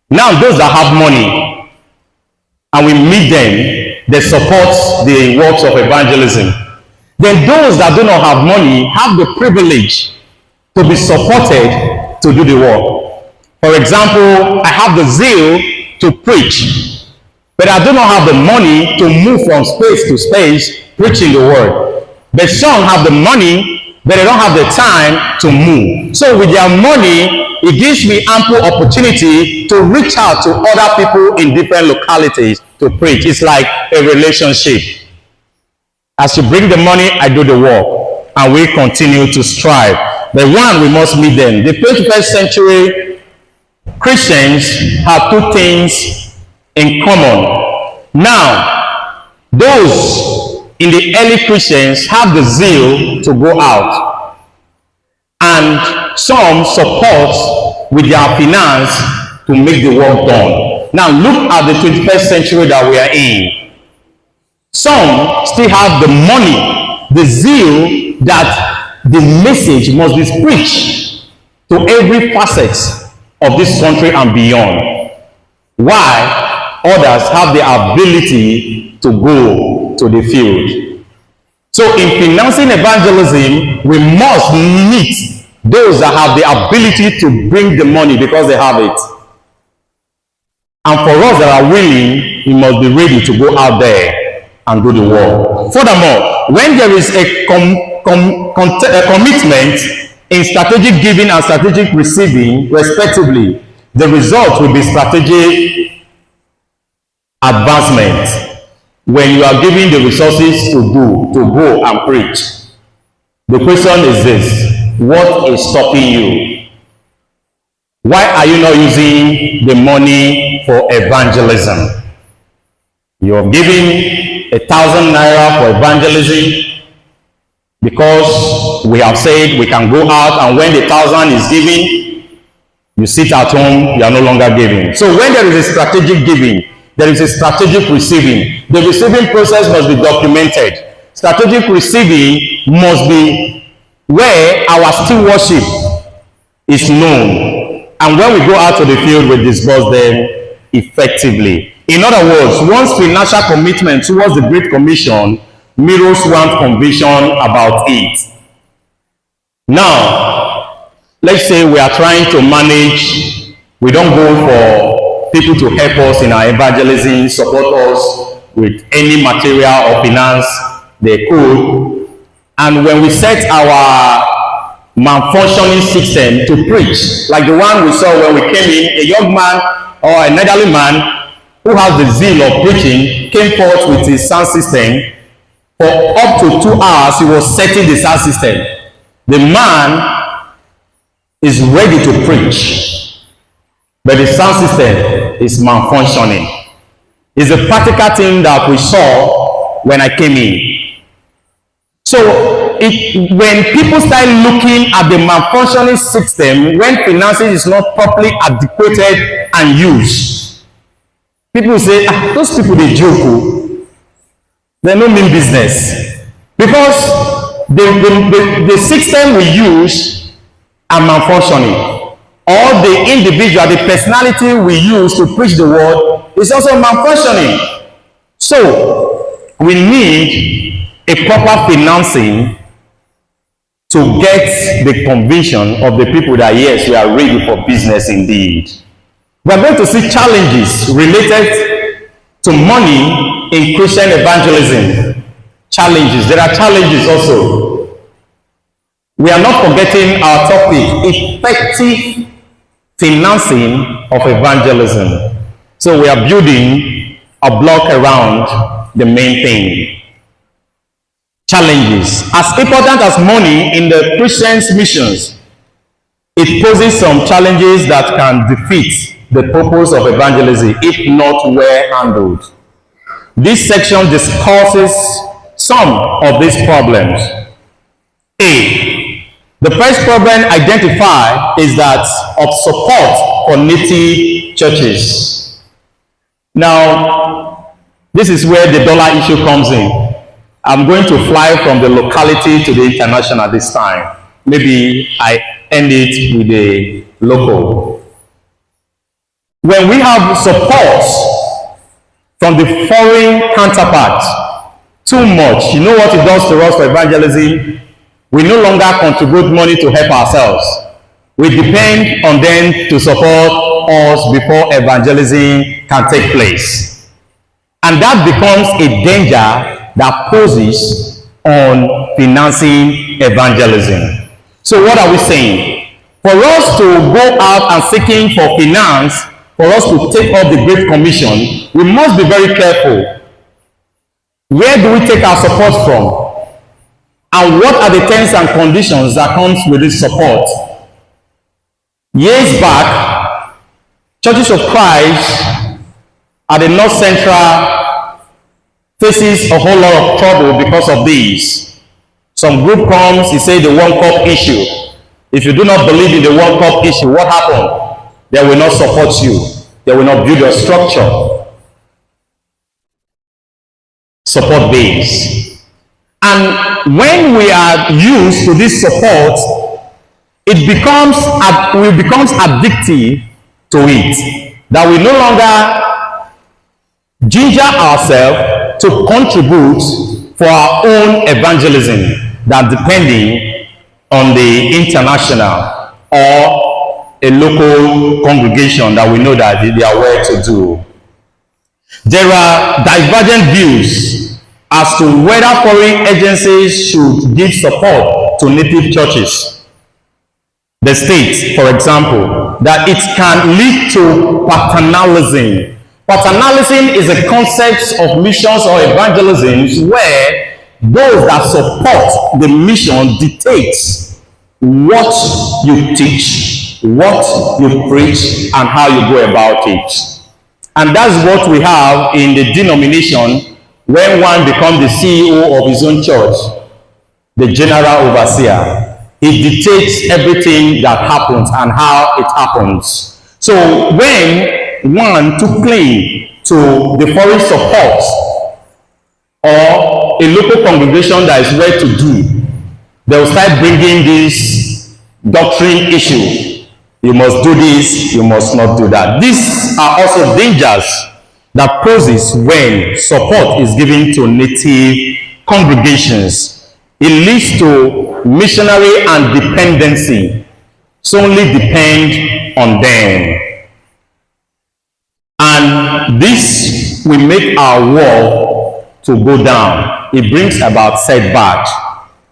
Now, those that have money and we meet them, they support the works of evangelism. Then those that do not have money have the privilege to be supported to do the work. For example, I have the zeal to preach, but I do not have the money to move from space to space preaching the word. But some have the money, but they don't have the time to move. So with their money, it gives me ample opportunity to reach out to other people in different localities to preach. It's like a relationship. As you bring the money, I do the work, and we continue to strive. The one, we must meet them. The 21st century Christians have two things in common. Now, those in the early Christians have the zeal to go out, and some support with their finance to make the work done. Now, look at the 21st century that we are in. Some still have the money, the zeal that the message must be preached to every facet of this country and beyond. Why? Others have the ability to go to the field. So in financing evangelism, we must meet those that have the ability to bring the money because they have it. And for us that are willing, we must be ready to go out there and do the work. Furthermore, when there is a commitment in strategic giving and strategic receiving, respectively, the result will be strategic advancement. When you are giving the resources to go and preach, the question is this: what is stopping you? Why are you not using the money for evangelism? You are giving 1,000 naira for evangelism because we have said we can go out, and when the 1,000 is given, you sit at home, you are no longer giving. So when there is a strategic giving, there is a strategic receiving. The receiving process must be documented. Strategic receiving must be where our stewardship is known. And when we go out to the field, we disburse them effectively. In other words, one's financial commitment towards the Great Commission mirrors one's conviction about it. Now, let's say we are trying to manage, we don't go for people to help us in our evangelism, support us with any material or finance they could. And when we set our malfunctioning system to preach, like the one we saw when we came in, a young man or an elderly man who has the zeal of preaching came forth with his sound system. For up to 2 hours, he was setting the sound system. The man is ready to preach, but the sound system is malfunctioning. It's a practical thing that we saw when I came in. So when people start looking at the malfunctioning system, when financing is not properly adequated and used, people say, those people, they joke. They don't mean business. Because the system we use are malfunctioning. Or the individual, the personality we use to preach the word is also malfunctioning. So we need a proper financing to get the conviction of the people that yes, we are ready for business indeed. We are going to see challenges related to money in Christian evangelism. Challenges. There are challenges also. We are not forgetting our topic, effective financing of evangelism. So we are building a block around the main thing. Challenges. As important as money in the Christian's missions, it poses some challenges that can defeat the purpose of evangelism if not well handled. This section discusses some of these problems. A. The first problem identified is that of support for native churches. Now, this is where the dollar issue comes in. I'm going to fly from the locality to the international this time. Maybe I end it with the local. when we have support from the foreign counterpart too much, you know what it does to us for evangelism? We no longer contribute money to help ourselves. We depend on them to support us before evangelism can take place. And that becomes a danger that poses on financing evangelism. So what are we saying? For us to go out and seeking for finance, for us to take up the Great Commission, we must be very careful. Where do we take our support from? And what are the terms and conditions that comes with this support? Years back, Churches of Christ at the North Central faces a whole lot of trouble because of these. Some group comes, he say the One Cup issue. If you do not believe in the One Cup issue, what happened? They will not support you. They will not build your structure. Support base. And when we are used to this support, we becomes addictive to it. That we no longer ginger ourselves to contribute for our own evangelism than depending on the international or a local congregation that we know that they are well to do. There are divergent views as to whether foreign agencies should give support to native churches. The state, for example, that it can lead to paternalism. Paternalism is a concept of missions or evangelism where those that support the mission dictates what you teach, what you preach, and how you go about it. And that's what we have in the denomination when one becomes the CEO of his own church, the general overseer. He dictates everything that happens and how it happens. So when one took claim to the foreign support or a local congregation that is well to do, they will start bringing this doctrine issue. You must do this, you must not do that. These are also dangers that poses when support is given to native congregations. It leads to missionary and dependency. Solely depend on them. And this will make our work to go down. It brings about setback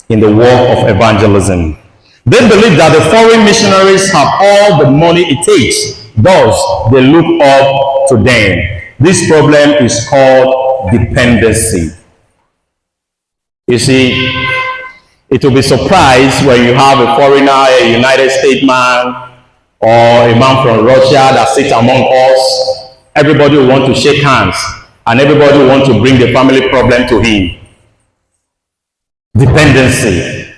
in the work of evangelism. They believe that the foreign missionaries have all the money it takes. Thus, they look up to them. This problem is called dependency. You see, it will be surprised when you have a foreigner, a United States man, or a man from Russia that sits among us. Everybody will want to shake hands, and everybody will want to bring the family problem to him. Dependency.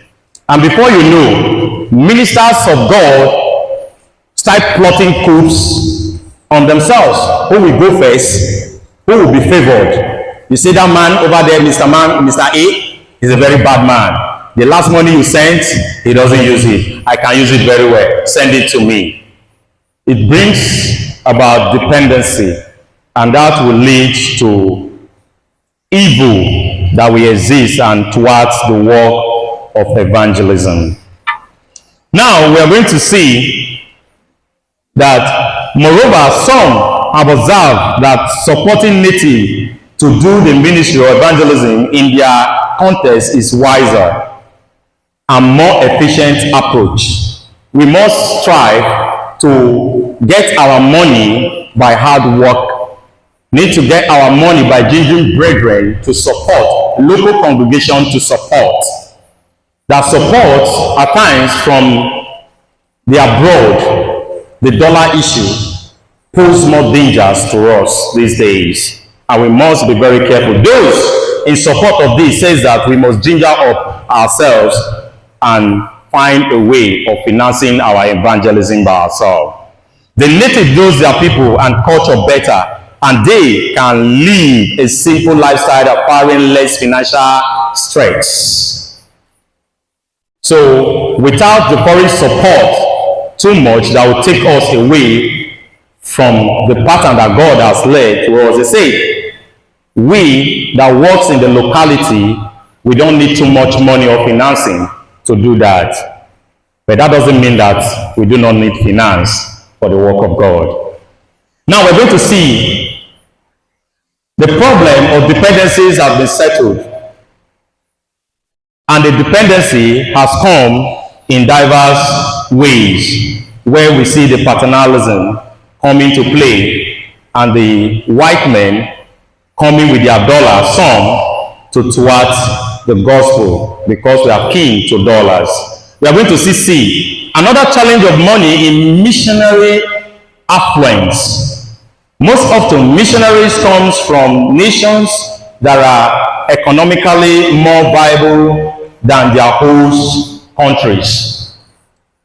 And before you know, ministers of God start plotting coups on themselves. Who will go first? Who will be favored? You see that man over there, Mr. A, is a very bad man. The last money you sent, he doesn't use it. I can use it very well. Send it to me. It brings about dependency, and that will lead to evil that will exist and towards the work of evangelism. Now we are going to see that, moreover, some have observed that supporting native to do the ministry of evangelism in their context is wiser and more efficient approach. We must strive to get our money by hard work. Need to get our money by giving brethren to support, local congregation to support. That support at times from the abroad, the dollar issue, pose more dangers to us these days. And we must be very careful. Those in support of this says that we must ginger up ourselves and find a way of financing our evangelism by ourselves. The native knows their people and culture better, and they can live a simple lifestyle acquiring less financial stress. So without the foreign support too much, that will take us away from the pattern that God has led to us. He said, we that works in the locality, we don't need too much money or financing to do that. But that doesn't mean that we do not need finance for the work of God. Now we're going to see the problem of dependencies have been settled. And the dependency has come in diverse ways, where we see the paternalism coming to play and the white men coming with their dollar, some to thwart the gospel because we are keen to dollars. We are going to see another challenge of money in missionary affluence. Most often, missionaries comes from nations that are economically more viable than their host countries.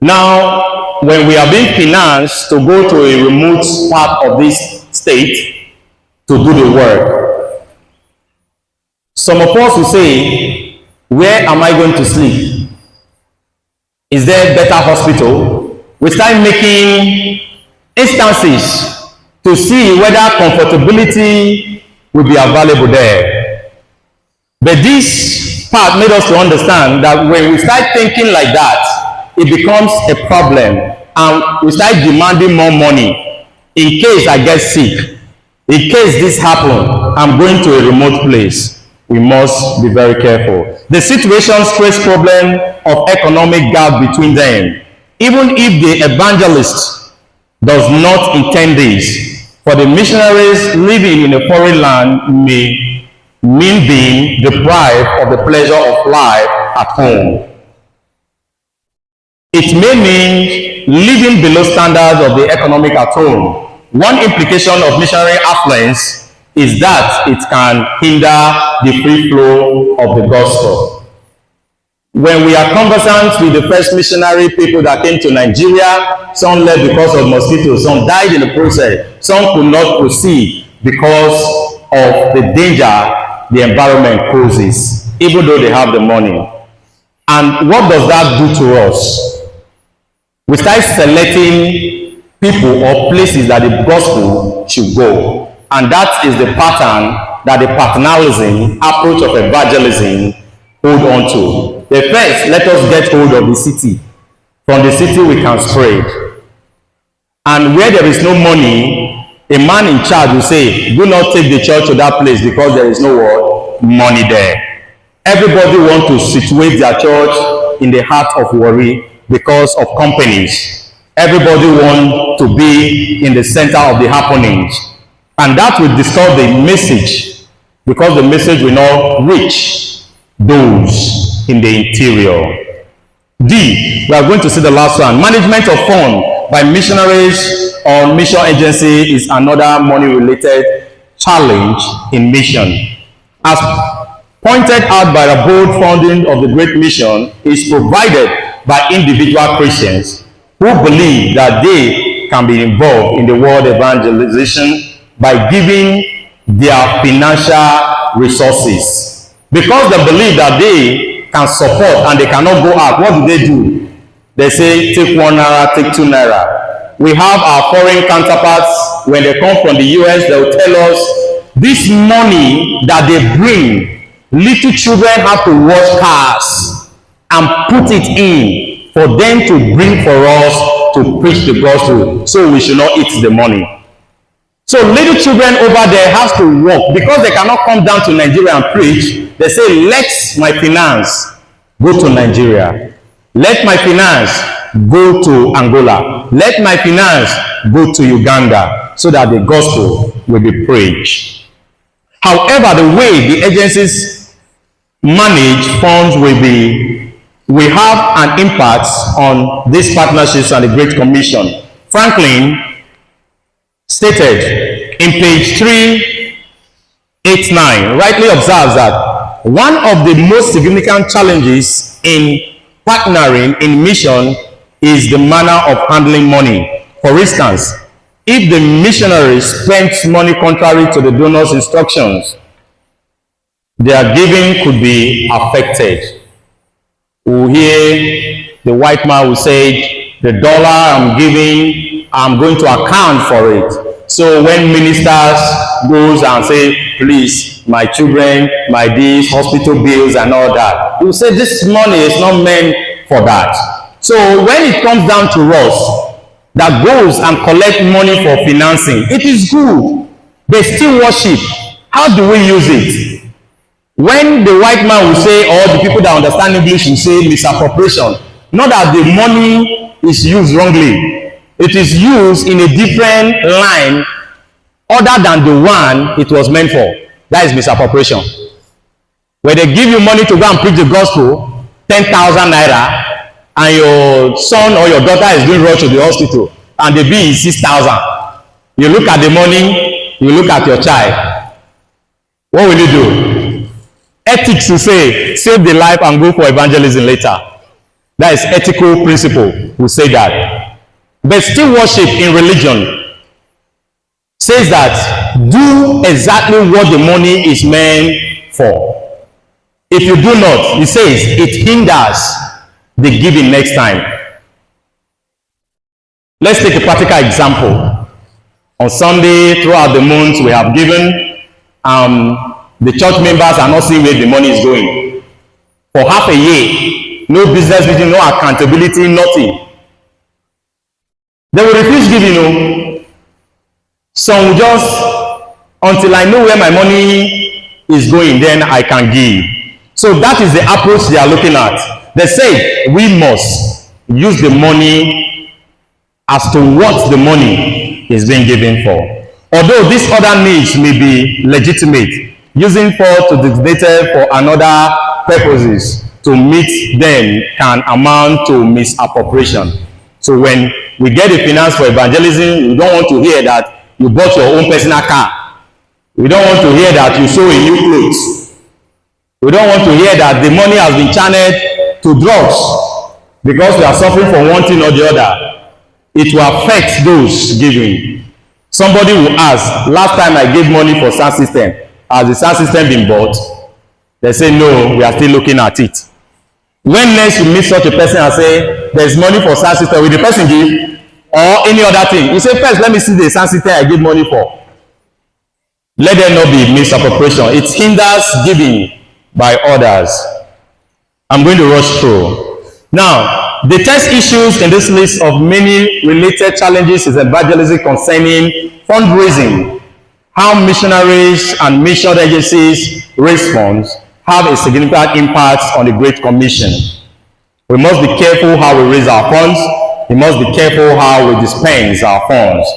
Now, when we are being financed to go to a remote part of this state to do the work, some of us will say, where am I going to sleep? Is there better hospital? We start making instances to see whether comfortability will be available there. But this part made us to understand that when we start thinking like that, it becomes a problem and we start demanding more money. In case I get sick, in case this happens, I'm going to a remote place. We must be very careful. The situations create problem of economic gap between them. Even if the evangelist does not intend this, for the missionaries living in a foreign land may mean being deprived of the pleasure of life at home. It may mean living below standards of the economic at home. One implication of missionary affluence is that it can hinder the free flow of the gospel. When we are conversant with the first missionary people that came to Nigeria, some left because of mosquitoes, some died in the process, some could not proceed because of the danger the environment poses, even though they have the money. And what does that do to us? We start selecting people or places that the gospel should go. And that is the pattern that the paternalism approach of evangelism hold on to. The first, let us get hold of the city. From the city we can spread. And where there is no money, a man in charge will say, do not take the church to that place because there is no what? Money there. Everybody wants to situate their church in the heart of worry because of companies. Everybody wants to be in the center of the happenings. And that will distort the message because the message will not reach those in the interior. D, we are going to see the last one. Management of funds by missionaries or mission agency is another money-related challenge in mission. As pointed out by the bold founding of the Great Mission, is provided by individual Christians who believe that they can be involved in the world evangelization by giving their financial resources. Because they believe that they can support and they cannot go out, what do? They say, take 1 naira, take 2 naira. We have our foreign counterparts, when they come from the US, they will tell us, this money that they bring, little children have to wash cars and put it in for them to bring for us to preach the gospel, so we should not eat the money. So little children over there have to work because they cannot come down to Nigeria and preach. They say, let my finance go to Nigeria. Let my finance go to Angola. Let my finance go to Uganda so that the gospel will be preached. However, the way the agencies manage funds will have an impact on these partnerships and the Great Commission. Franklin stated in page 389, rightly observes that one of the most significant challenges in partnering in mission is the manner of handling money. For instance, if the missionary spends money contrary to the donor's instructions, their giving could be affected. We'll hear the white man will say, the dollar I'm giving, I'm going to account for it. So when ministers goes and say, please, my children, my this, hospital bills and all that, you say this money is not meant for that. So when it comes down to us that goes and collect money for financing, it is good. They still worship. How do we use it? When the white man will say, or the people that understand English will say misappropriation, not that the money is used wrongly. It is used in a different line other than the one it was meant for. That is misappropriation. Where they give you money to go and preach the gospel, 10,000 naira, and your son or your daughter is being rushed to the hospital, and the bill is 6,000. You look at the money, you look at your child. What will you do? Ethics will say, save the life and go for evangelism later. That is ethical principle, will say that. But still worship in religion says that do exactly what the money is meant for. If you do not, it says it hinders the giving next time. Let's take a practical example. On Sunday, throughout the month, we have given. The church members are not seeing where the money is going. For half a year, no business meeting, no accountability, nothing. They will refuse giving. Some will just, until I know where my money is going, then I can give. So that is the approach they are looking at. They say we must use the money as to what the money is being given for. Although these other needs may be legitimate, using for to designated for another purposes to meet them can amount to misappropriation. So when we get a finance for evangelism, we don't want to hear that you bought your own personal car. We don't want to hear that you sew a new clothes. We don't want to hear that the money has been channeled to drugs because we are suffering from one thing or the other. It will affect those giving. Somebody will ask, last time I gave money for sound system, has the sound system been bought? They say no, we are still looking at it. When next you meet such a person and say there's money for sound system, will the person give or any other thing? You say first, let me see the sound system I give money for. Let there not be misappropriation. It hinders giving by others. I'm going to rush through. Now, the text issues in this list of many related challenges is evangelism concerning fundraising, how missionaries and mission agencies raise funds have a significant impact on the Great Commission. We must be careful how we raise our funds. We must be careful how we dispense our funds.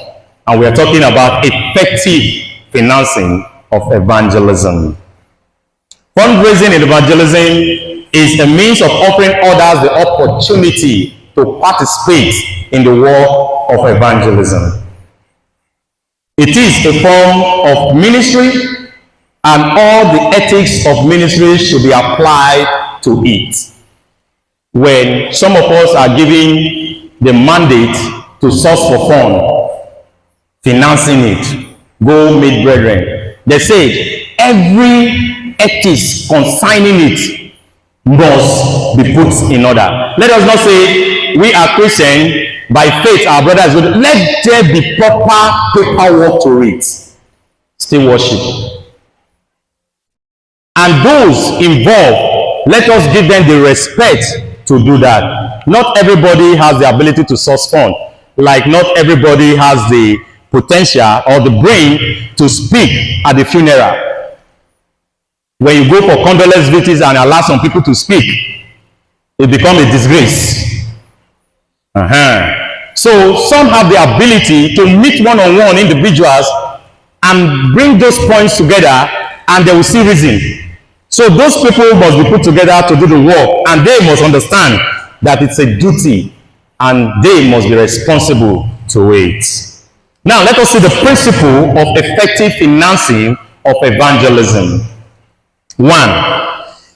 And we are talking about effective financing of evangelism. Fundraising in evangelism is a means of offering others the opportunity to participate in the work of evangelism. It is a form of ministry, and all the ethics of ministry should be applied to it. When some of us are giving the mandate to source for fund, financing it, go meet brethren, they say every ethics concerning it must be put in order. Let us not say we are Christian, by faith our brothers will. Let there be proper paperwork to it. Still worship. And those involved, let us give them the respect to do that. Not everybody has the ability to source fund. Like not everybody has the potential or the brain to speak at the funeral. When you go for condolence visits and allow some people to speak, it becomes a disgrace. So some have the ability to meet one-on-one individuals and bring those points together, and they will see reason. So those people must be put together to do the work, and they must understand that it's a duty and they must be responsible to it. Now let us see the principle of effective financing of evangelism. 1.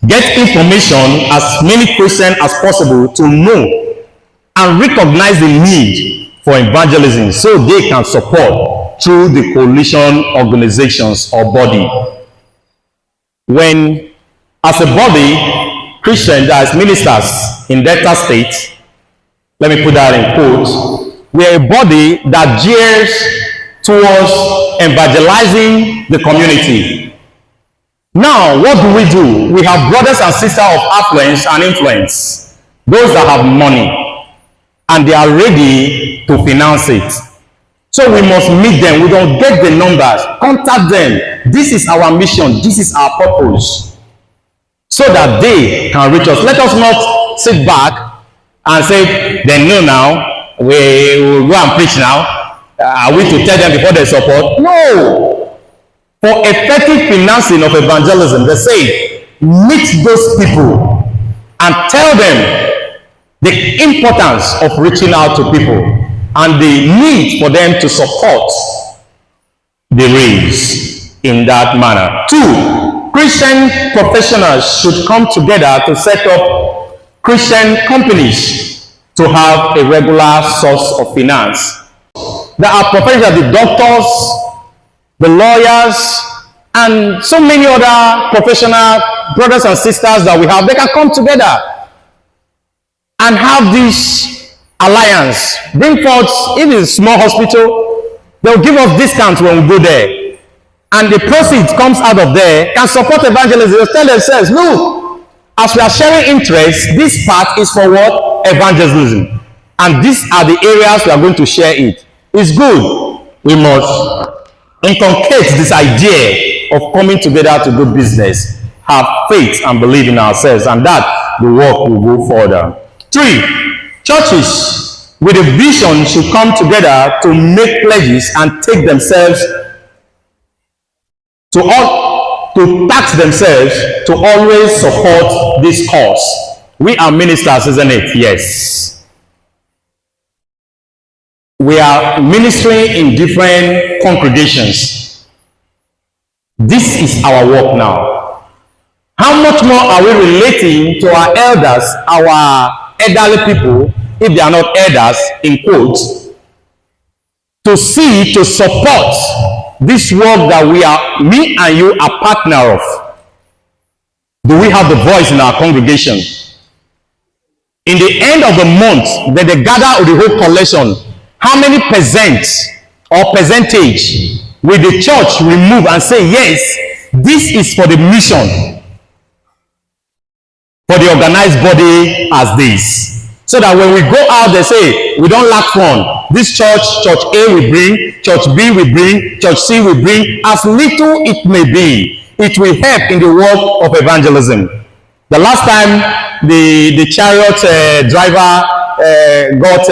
Get information as many Christians as possible to know and recognize the need for evangelism so they can support through the coalition organizations or body. When, as a body, Christians as ministers in Delta State, let me put that in quotes, We are a body that gears towards evangelizing the community. Now, what do? We have brothers and sisters of affluence and influence, those that have money, and they are ready to finance it. So we must meet them. We don't get the numbers. Contact them. This is our mission. This is our purpose. So that they can reach us. Let us not sit back and say, they know now. We will go and preach now. Are we to tell them before they support? No. For effective financing of evangelism, they say, meet those people and tell them the importance of reaching out to people and the need for them to support the race in that manner. 2, Christian professionals should come together to set up Christian companies to have a regular source of finance. There are professionals, the doctors, the lawyers, and so many other professional brothers and sisters that we have. They can come together and have this alliance. Bring forth, if it's a small hospital, they'll give us discounts when we go there. And the proceeds comes out of there, can support evangelism. They'll tell themselves, look, as we are sharing interests, this part is for what? Evangelism. And these are the areas we are going to share it. It's good. We must inculcate this idea of coming together to do business, have faith and believe in ourselves, and that the work will go further. 3, churches with a vision should come together to make pledges and take themselves to tax themselves to always support this cause. We are ministers, isn't it? Yes. We are ministering in different congregations. This is our work now. How much more are we relating to our elders, our elderly people, if they are not elders, in quotes, to support this work that me and you are partner of? Do we have the voice in our congregation? In the end of the month, when they gather with the whole collection, how many percent or percentage will the church remove and say, yes, this is for the mission, for the organized body as this? So that when we go out, they say, we don't lack fund. This church A will bring, church B will bring, church C will bring. As little it may be, it will help in the work of evangelism. The last time the chariot driver got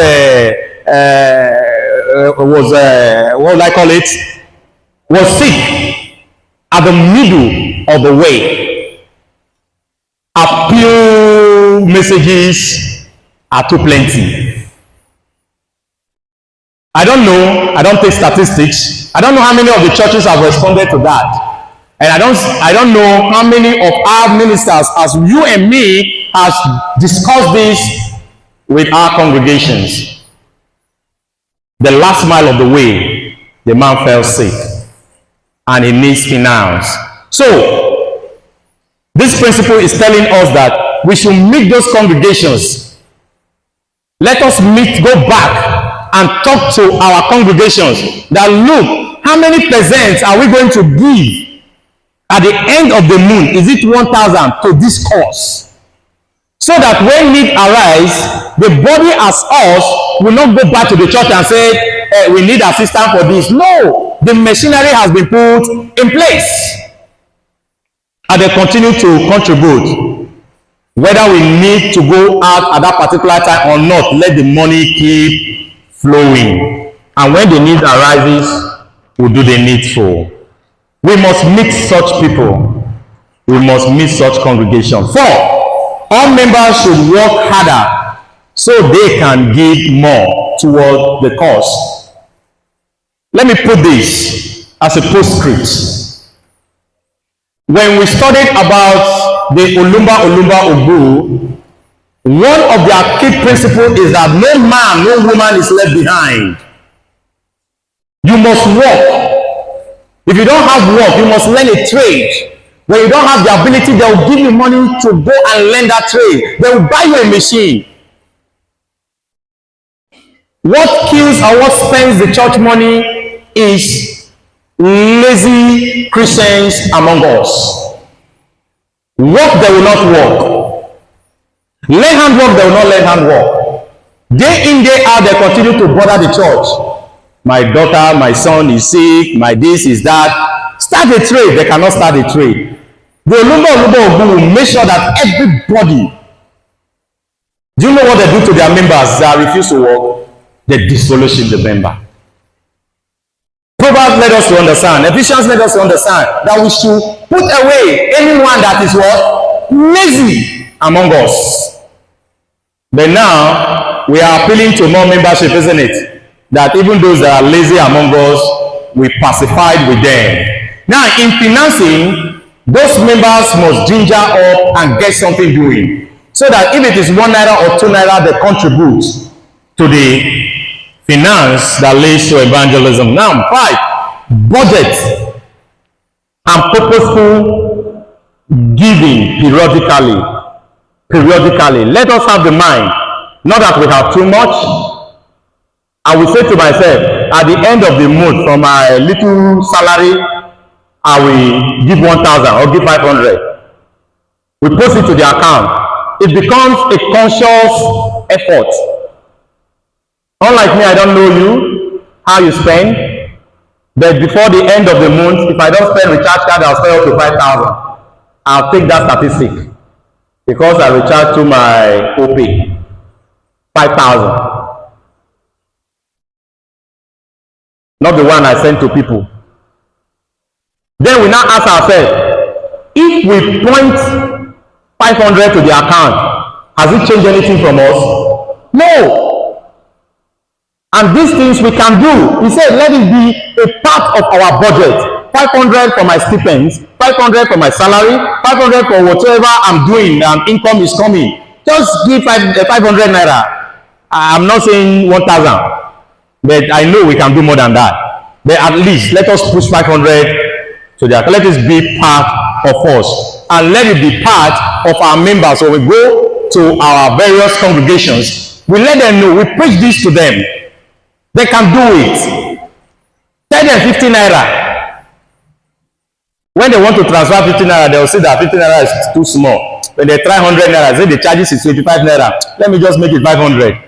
what would I call it? Was sick at the middle of the way. Appeal messages are too plenty. I don't know. I don't take statistics. I don't know how many of the churches have responded to that. And I don't know how many of our ministers, as you and me, has discussed this with our congregations. The last mile of the way, the man fell sick and he needs finance. So, this principle is telling us that we should meet those congregations. Let us go back and talk to our congregations that, look, how many percent are we going to give at the end of the month? Is it 1,000 to this cause? So that when need arise, the body as us will not go back to the church and say, we need assistance for this. No, the machinery has been put in place. And they continue to contribute. Whether we need to go out at that particular time or not, let the money keep flowing. And when the need arises, we'll do the needful. We must meet such people. We must meet such congregations. 4, all members should work harder so they can give more toward the cause. Let me put this as a postscript. When we studied about the Olumba Ogu, one of their key principles is that no man, no woman is left behind. You must work. If you don't have work, you must learn a trade. When you don't have the ability, they will give you money to go and learn that trade. They will buy you a machine. What kills or what spends the church money is lazy Christians among us. Work, they will not work. Lay hand work, they will not lay hand work. Day in, day out, they continue to bother the church. My daughter, my son is sick, my this is that. Start a trade, they cannot start a trade. The Olumba will make sure that everybody, do you know what they do to their members that refuse to work? They dissolution the member. Proverbs let us to understand, Ephesians let us to understand that we should put away anyone that is what? Lazy among us. But now, we are appealing to more membership, isn't it? That even those that are lazy among us, we pacified with them. Now, in financing, those members must ginger up and get something doing. So that if it is 1 naira or 2 naira, they contribute to the finance that leads to evangelism. Now, 5, budget and purposeful giving periodically. Let us have the mind, not that we have too much. I will say to myself, at the end of the month, from my little salary, I will give 1,000 or give 500. We post it to the account. It becomes a conscious effort. Unlike me, I don't know you, how you spend. But before the end of the month, if I don't spend recharge card, I'll spend up to 5,000. I'll take that statistic because I recharge to my OP 5,000. Not the one I send to people. Then we now ask ourselves, if we point 500 to the account, has it changed anything from us? No. And these things we can do. He said, let it be a part of our budget. 500 for my stipends, 500 for my salary, 500 for whatever I'm doing, and income is coming. Just give 500 naira. I'm not saying 1,000, but I know we can do more than that. But at least let us push 500 to the account. Let it be part of us, and let it be part of our members. So we go to our various congregations, we let them know, we preach this to them. They can do it. Tell them 50 naira. When they want to transfer 50 naira, they will say that 50 naira is too small. When they try 100 naira, say the charges is 25 naira. Let me just make it 500.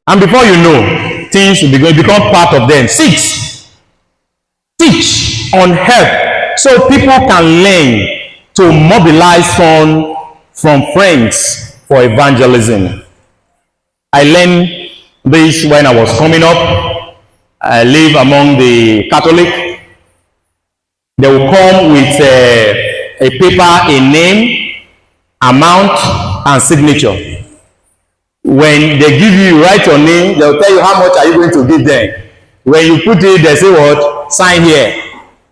And before you know, things will be going to become part of them. 6, teach on help so people can learn to mobilize funds from friends for evangelism. I learned this when I was coming up. I live among the Catholic. They will come with a paper, a name, amount, and signature. When they give you, write your name, they will tell you how much are you going to give them. When you put it, they say what? Sign here.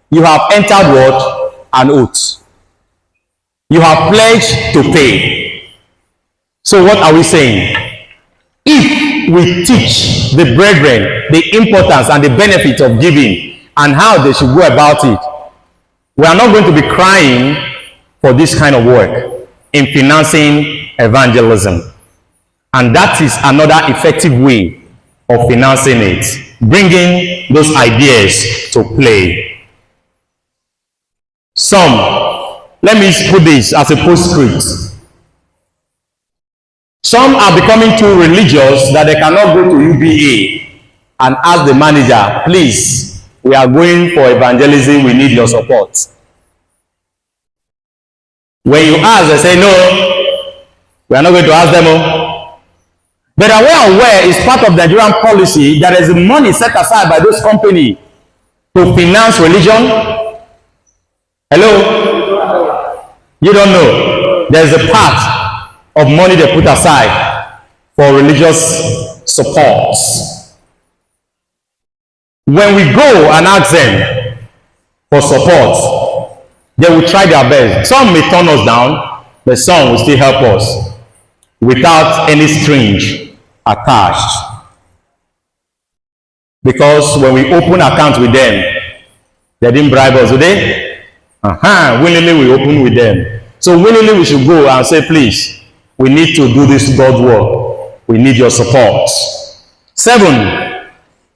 You have entered what? An oath. You have pledged to pay. So what are we saying? If we teach the brethren the importance and the benefit of giving and how they should go about it, we are not going to be crying for this kind of work in financing evangelism. And that is another effective way of financing it, bringing those ideas to play. Some, let me put this as a postscript. Some are becoming too religious that they cannot go to UBA and ask the manager, please, we are going for evangelism, we need your support. When you ask, they say, no, we are not going to ask them. But we are aware it's part of the Nigerian policy that there is money set aside by those companies to finance religion. Hello? You don't know. There's a part of money they put aside for religious support. When we go and ask them for support, they will try their best. Some may turn us down, but some will still help us without any strings attached. Because when we open accounts with them, they didn't bribe us, did they? Willingly we open with them. So willingly we should go and say, please, we need to do this God's work. We need your support. 7,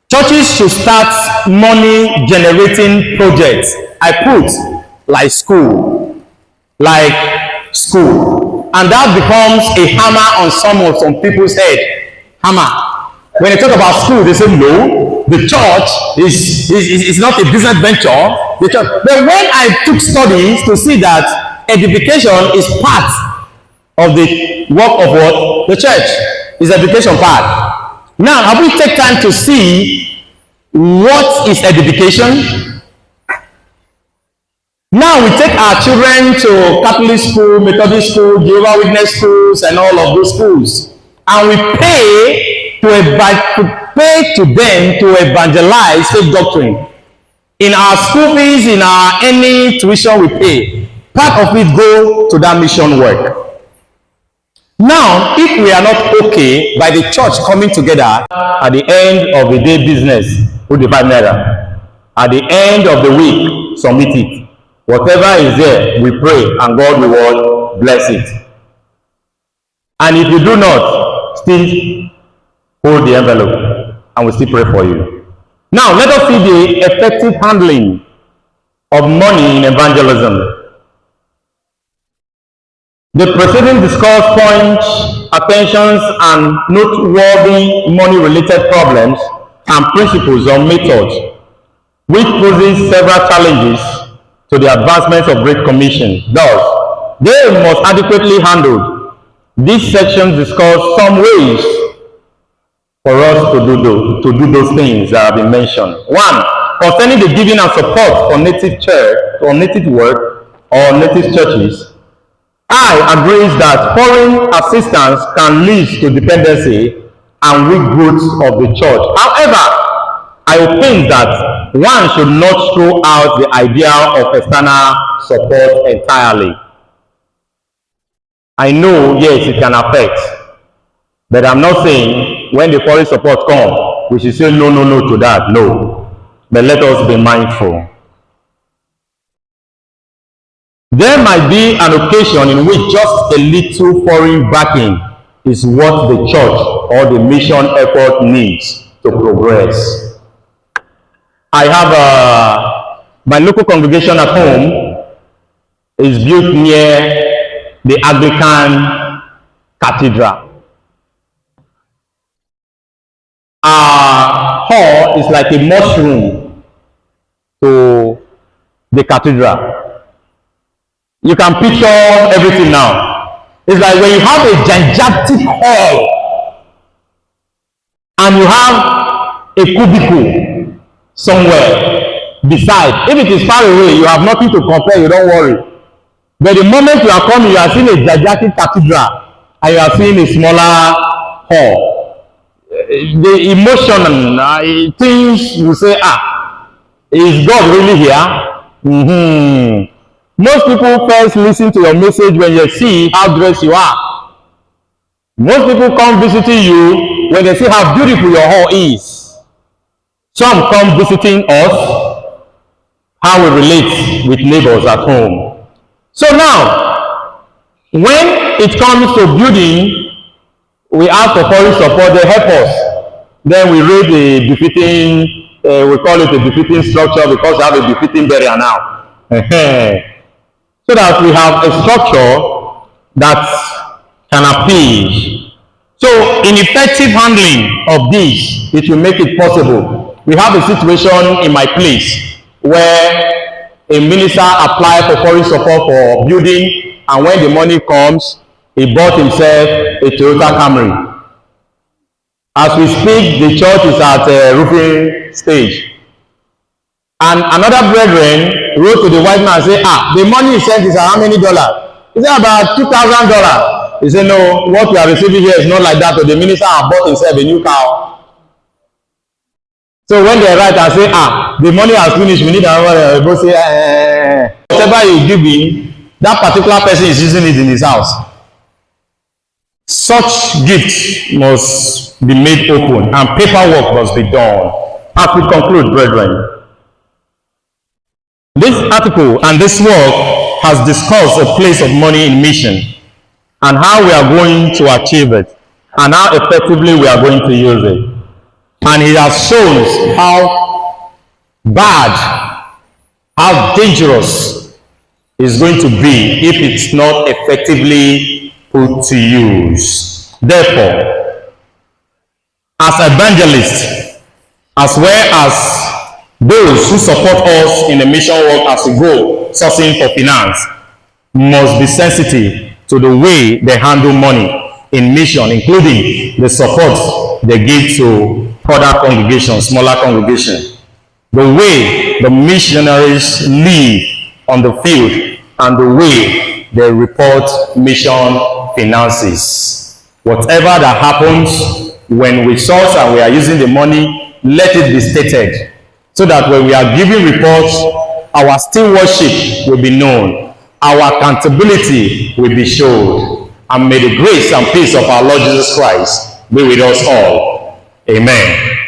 churches should start money generating projects. I put like school, and that becomes a hammer on some people's head. Hammer. When they talk about school, they say no, the church is not a business venture. The church. But when I took studies to see that edification is part of the work of what? The church is education part. Now, have we take time to see what is edification? Now we take our children to Catholic school, Methodist school, Jehovah's Witness schools, and all of those schools, and we pay to them to evangelize faith doctrine. In our school fees, in our any tuition we pay, part of it go to that mission work. Now, if we are not okay by the church coming together at the end of the day business with the 5 naira, at the end of the week, submit it. Whatever is there, we pray, and God will bless it. And if you do not, still hold the envelope, and we'll still pray for you. Now, let us see the effective handling of money in evangelism. The preceding discussed points, attentions, and noteworthy money-related problems and principles or methods, which poses several challenges to the advancement of Great Commission. Thus, they must adequately handle. These sections discuss some ways for us to do those things that have been mentioned. 1, concerning the giving and support for native church, or native work, or native churches, I agree that foreign assistance can lead to dependency and weak growth of the church. However, I opine that one should not throw out the idea of external support entirely. I know, yes, it can affect, but I'm not saying when the foreign support comes, we should say no to that. No. But let us be mindful. There might be an occasion in which just a little foreign backing is what the church or the mission effort needs to progress. I have my local congregation at home is built near the Anglican Cathedral. Our hall is like a mushroom to the cathedral. You can picture everything now. It's like when you have a gigantic hall and you have a cubicle somewhere beside. If it is far away, you have nothing to compare, you don't worry. But the moment you are coming, you are seeing a gigantic cathedral and you are seeing a smaller hall. The emotion, things you say, is God really here? Most people first listen to your message when you see how dressed you are. Most people come visiting you when they see how beautiful your hall is. Some come visiting us, how we relate with neighbors at home. So now, when it comes to building, we ask for foreign support, they help us. Then we raise a befitting, we call it a befitting structure because we have a befitting burial now. So that we have a structure that can appeal. So in effective handling of this, it will make it possible. We have a situation in my place where a minister applied for foreign support for building, and when the money comes, he bought himself a Toyota Camry. As we speak, the church is at a roofing stage. And another brethren wrote to the white man and said, the money he sent is how many dollars? He said about $2,000. He said, no, what we are receiving here is not like that. So the minister had bought himself a new car. So when they write and say, the money has finished, we need another, both say, whatever you give me, that particular person is using it in his house. Such gifts must be made open and paperwork must be done. As we conclude, brethren, this article and this work has discussed a place of money in mission and how we are going to achieve it and how effectively we are going to use it. And it has shown how bad, how dangerous it's going to be if it's not effectively put to use. Therefore, as evangelists, as well as those who support us in the mission work as we go sourcing for finance, must be sensitive to the way they handle money in mission, including the support they give to other congregations, smaller congregations, the way the missionaries live on the field, and the way they report mission finances. Whatever that happens when we source and we are using the money, let it be stated, so that when we are giving reports, our stewardship will be known, our accountability will be showed, and may the grace and peace of our Lord Jesus Christ be with us all. Amen.